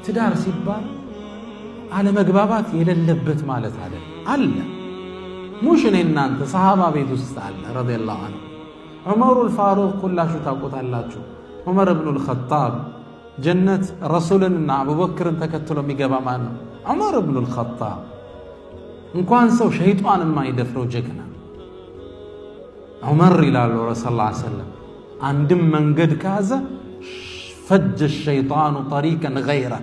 ትዳር ሲባል አለመግባባት የሌለበት ማለት አለ ሙሽ እኔ እናንተ ሰሃባ ቤት ውስጥ አለ ረዲየላሁ ዐንሁ ዑመሩል ፋሩቅ ሁላችሁ ታውቁታላችሁ ዑመር ኢብኑል ኸጣብ ጀነት ረሱልንና አቡበክርን ተከትሎ የሚገባ ማን ነው ዑመር ኢብኑል ኸጣብ እንኳን ሰው ሸይጣን የማይደፍረው ጀግና ዑመር ይላሉ ረሱል ሰለላሁ ዐለይሂ ወሰለም አንድም መንገድ ካዘ ፈጀ الشيطان طريقا غيره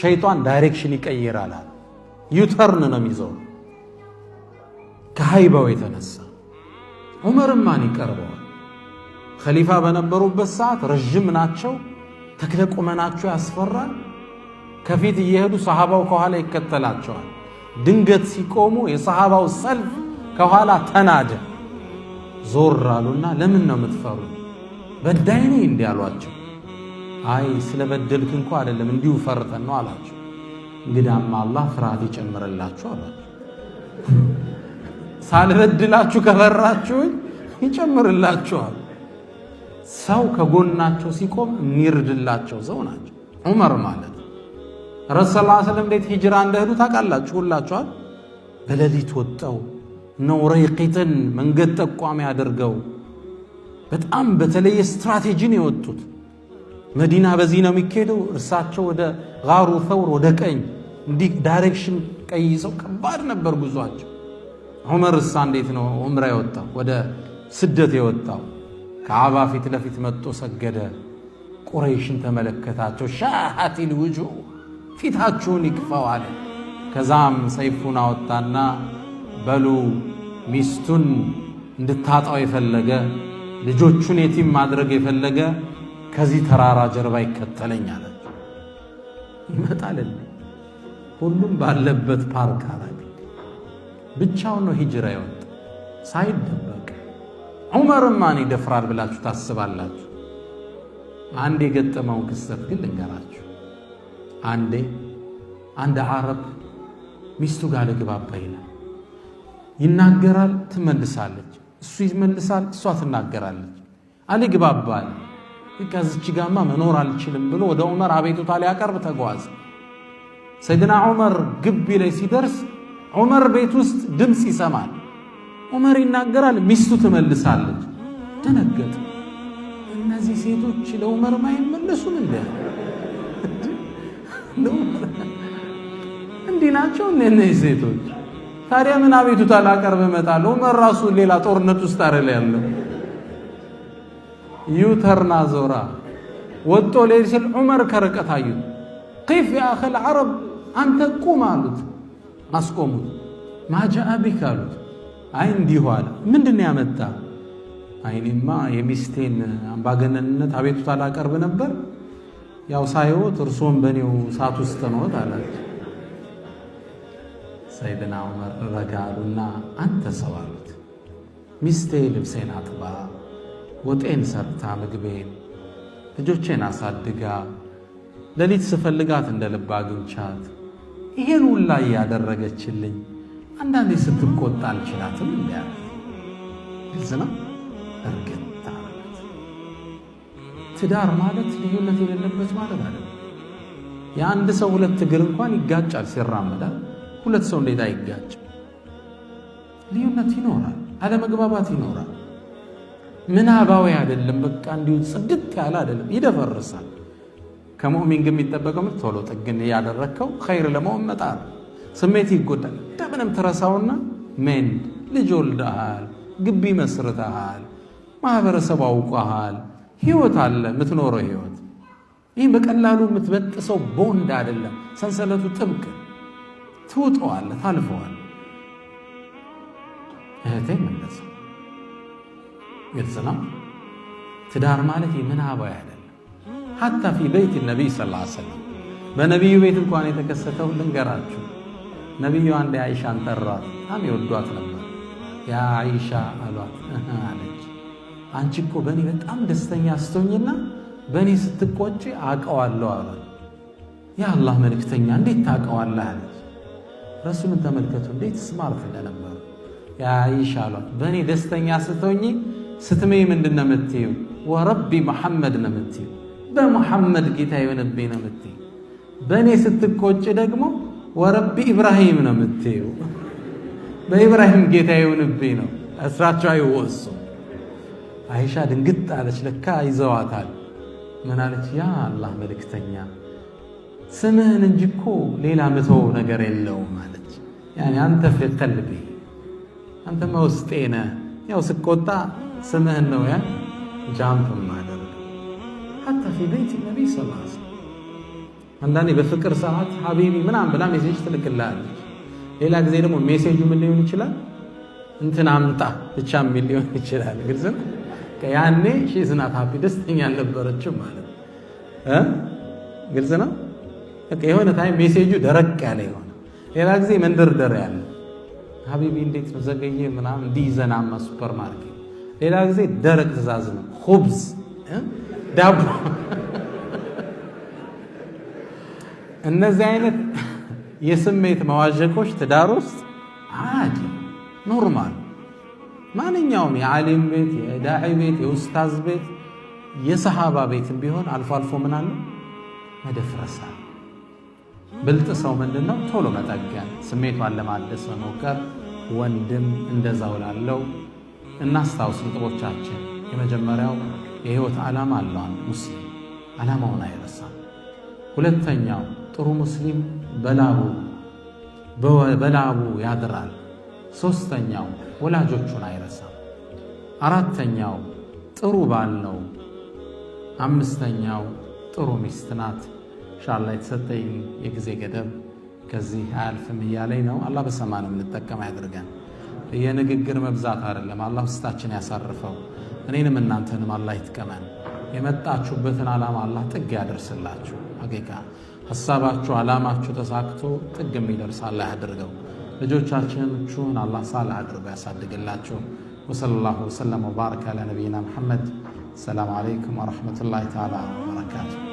ሸይጣን ዳይሬክሽን ይቀይራል ዩተርን ነው የሚይዘው ከሃይባው የተነሳ ዑመር ማን ይቀርበዋል ኸሊፋ በነበሩበት ሰዓት ረጅም ናቸው ተክለ ቁመናቸው ያስፈራል ከፊት እየሄዱ ሰሃባው ከኋላ ይከተላቸዋል ድንገት ሲቆሙ የሰሃባው ሰልፍ ከኋላ ተናደ ዞር አሉና ለምን ነው የምትፈሩ በዳይኔ እንዲያሏቸው አይ ስለበደልክ እንኳን አይደለም እንዲሁ ፈርተን ነው አላቸው እንግዳማ አላህ ፍርሃት ይጨምርላችሁ አላቸው ሳልበድላችሁ ከፈራችሁ ይጨምርላችኋል ሰው ከጎናቸው ሲቆም የሚርድላቸው ሰው ናቸው ዑመር ማለት ረሱል ሰለላሁ ዐለይሂ ወሰለም እንዴት ሂጅራ እንደሄዱ ታውቃላችሁ ሁላችኋል በሌሊት ወጣው ነው ረይቂትን መንገድ ጠቋሚ አድርገው በጣም በተለየ ስትራቴጂ ነው የወጡት መዲና በዚህ ነው የሚኬደው እርሳቸው ወደ ጋሩ ፈውር ወደ ቀኝ እንዲህ ዳይሬክሽን ቀይሰው ከባድ ነበር ጉዟቸው ዑመር እንዴት ነው ዑምራ የወጣው ወደ ስደት የወጣው ከዓባ ፊት ለፊት መጥቶ ሰገደ ቁረይሽን ተመለከታቸው ሻሃቲል ውጁህ ፊታቸውን ይክፈው አለ ከዛም ሰይፉን አወጣና በሉ ሚስቱን እንድታጣው የፈለገ ልጆቹን የቲም ማድረግ የፈለገ ከዚህ ተራራ ጀርባ ይከተለኛል ይመጣል ሁሉም ባለበት ፓርክ አረገ ብቻውን ነው ሂጅራ የወጣ ሳይደበቅ ዑመር ማን ይደፍራል ብላችሁ ታስባላችሁ አንድ የገጠመው ክስተት ግን ልንገራችሁ አንድ አረብ ሚስቱ ጋር ለግባባ ይላል ይናገራል ትመልሳለች እሱ ይመልሳል እሷ ትናገራለች አለግባባል ከዚች ጋማ መኖር አልችልም ብሎ ወደ ዑመር አቤቱታ ሊያቀርብ ተጓዘ ሰይድና ዑመር ግቢ ላይ ሲደርስ ዑመር ቤት ውስጥ ድምጽ ይሰማል ዑመር ይናገራል ሚስቱ ትመልሳለች ተነገጠ እነዚህ ሴቶች ለዑመር ማይመለሱም እንዴ ናቸው እነዚህ ሴቶች ታዲያ ምን አቤቱታ ላቀርብ እመጣለሁ ዑመር ራሱ ሌላ ጦርነት ውስጥ አይደል ያለው ዩተርና ዞራ ወጥቶ ለይል ዑመር ከርቀት አዩት كيف يا اخي العرب አንተ ቁም አሉት አስቆሙት ማጃአ ቢክ አሉት አይ እንዲሁ አለ ምንድነው ያመጣ አይኔማ የሚስቴን አምባገነንነት አቤቱታ ላቀርብ ነበር ያው ሳይወት እርሶም በኔው ሳት ውስጥ ነው አላች ሰይድና ዑመር ረጋሉና አንተ ሰው አሉት ሚስቴ ልብሴን አጥባ ወጤን ሰርታ ምግቤን ልጆቼን አሳድጋ ለሊት ስፈልጋት እንደልባ አግኝቻት ይሄን ሁላ ያደረገችልኝ አንዳንዴ ስትቆጣ አልችላትም እንዴ ግልጽ ነው እርግጥ ትዳር ማለት ልዩነት የሌለበት ማለት አይደለም የአንድ ሰው ሁለት እግር እንኳን ይጋጫል ሲራመዳ ሁለት ሰው እንዴት አይጋጭ ልዩነት ይኖራል አለመግባባት ይኖራል ምናባዊ አይደለም በቃ እንዲሁ ጽድት ያለ አይደለም ይደፈርሳል ከሙእሚን ግን የሚጠበቀው ቶሎ ጥግን ያደረከው ኸይር ለሙእመጣ ስሜት ይጎዳል ደምንም ተረሳውና ምን ልጅ ወልደሃል ግቢ መስርተሃል ማህበረሰብ አውቀሃል ህይወት አለ ምትኖረው ህይወት ይሄን በቀላሉ የምትበጥሰው ቦንድ አይደለም ሰንሰለቱ ጥብቅ ትውጠዋል ታልፈዋል እህቴ መለስ ግልጽ ነው ትዳር ማለት ምናባዊ አይደለም حتى في بيت النبي صلى الله عليه وسلم በነብዩ ቤት እንኳን የተከሰተው ልንገራችሁ ነብዩ አንድ አይሻን ጠራት አም ይወዷት ነበር ያ አይሻ አሏት አለች አንቺ እኮ በእኔ በጣም ደስተኛ ስትሆኝና በእኔ ስትቆጪ አቀዋለሁ አሏት ያ አላህ መልእክተኛ እንዴት ታቀዋለህ አለች ረሱልን ተመልከቱ እንዴት ስማርት እንደነበሩ ያ አይሻ አሏት በእኔ ደስተኛ ስትሆኚ ስትመይ ምንድነው የምትይው ወረቢ መሐመድ ነው የምትይው በመሐመድ ጌታ የሆነብኝ ነው የምትይው በእኔ ስትቆጭ ደግሞ ወረቢ ኢብራሂም ነው የምትይው። በኢብራሂም ጌታ ይሁንብኝ ነው። እስራቸው አይወሱ። አይሻ ድንግጥ አለች። ለካ ይዘዋታል። ምን አለች? ያ አላህ መልእክተኛ ስምህን እንጂ እኮ ሌላ ምተው ነገር የለውም አለች። ያኔ አንተ ፊ ቀልቢ አንተ ውስጤ ነህ። ያው ስቆጣ ስምህን ነው ያ ጃምፕ ማደረግ ሐታ ፊ ቤት ነብይ ሰለላሁ ዐለይሂ ወሰለም አንዳንዴ በፍቅር ሰዓት ሀቢቢ ምናምን ብላ ሜሴጅ ትልክልሃለች። ሌላ ጊዜ ደግሞ ሜሴጁ ምን ሊሆን ይችላል? እንትን አምጣ ብቻ ምን ሊሆን ይችላል? ግልጽ ነው። ያኔ ሺዝናት ሀቢ ደስተኛ አልነበረችም ማለት ግልጽ ነው። የሆነ ታይም ሜሴጁ ደረቅ ያለ ይሆናል። ሌላ ጊዜ መንደርደር ያለ ሀቢቢ እንዴት ነው ዘገየ ምናምን እንዲይዘናማ ሱፐር ማርኬት። ሌላ ጊዜ ደረቅ ትእዛዝ ነው፣ ኹብዝ ዳቦ። እነዚህ አይነት የስሜት መዋዠቆች ትዳር ውስጥ አዲ ኖርማል። ማንኛውም የዓሊም ቤት፣ የዳዒ ቤት፣ የኡስታዝ ቤት፣ የሰሃባ ቤትም ቢሆን አልፎ አልፎ ምን አለ መደፍረሳ። ብልጥ ሰው ምንድነው? ቶሎ መጠገን፣ ስሜቷን ለማደስ መሞከር። ወንድም እንደዛው ላለው እናስታውስ ነጥቦቻችን። የመጀመሪያው የህይወት ዓላማ አለው አንድ ሙስሊም፣ ዓላማውን አይረሳም። ሁለተኛው ጥሩ ሙስሊም በላቡ ያድራል። ሶስተኛው ወላጆቹን አይረሳም። አራተኛው ጥሩ ባል ነው። አምስተኛው ጥሩ ሚስት ናት። ኢንሻአላህ የተሰጠኝ የጊዜ ገደብ ከዚህ አያልፍም እያለኝ ነው። አላህ በሰማነው እንጠቀም ያድርገን። የንግግር መብዛት አይደለም፣ አላህ ውስጣችን ያሳርፈው። እኔንም እናንተንም አላህ ይጥቀመን። የመጣችሁበትን ዓላማ አላህ ጥግ ያደርስላችሁ። ሐቂቃ ሐሳባችሁ ዓላማችሁ ተሳክቶ ጥግ የሚደርስ አላህ ያድርገው። ልጆቻችንን አላህ ሳልህ አድርጎ ያሳድግላችሁ። ወሰለላሁ ወሰለም ወባረከ ዐላ ነቢይና ሙሐመድ። ሰላም አለይኩም ወረሕመቱላሂ ተዓላ ወበረካቱ።